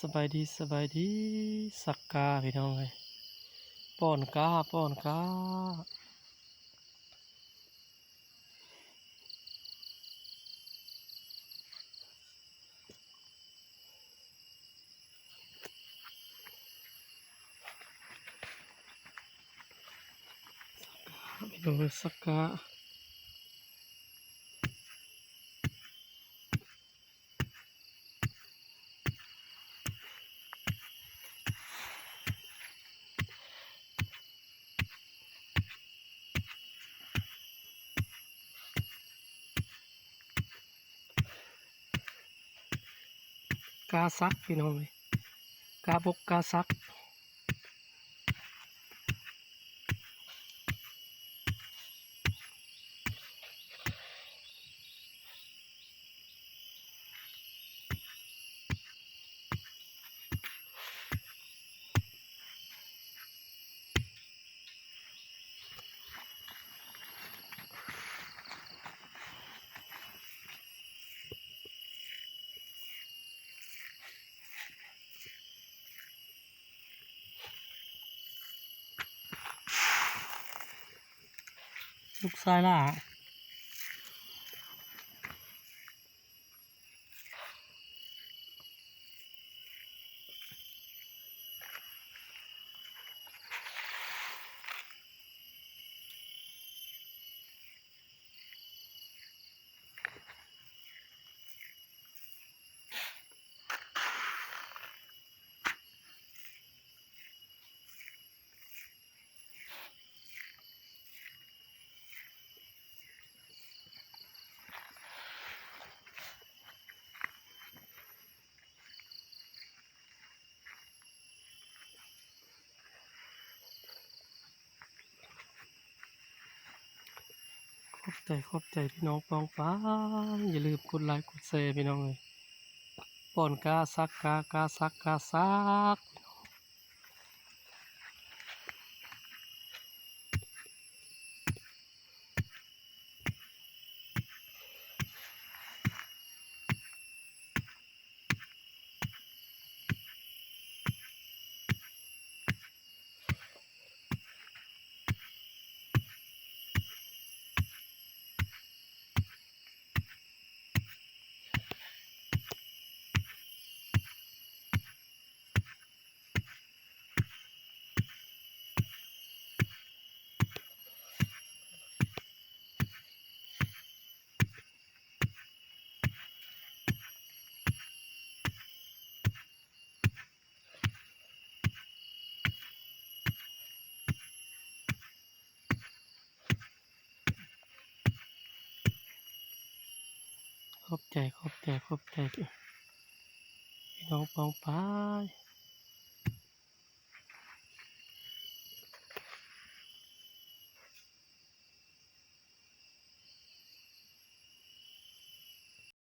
สบายดีสักกาพี่น้องเลยป้อนกาพี่น้องเลยสักกากาซักพี่น้องเลยกาบกกาซักลูกชายล่ะขอบใจพี่น้องปองป้าอย่าลืมกดไลค์กดแชร์พี่น้องเลยป้อนกาซักกาซักขอบใจพี่น้องปองป้า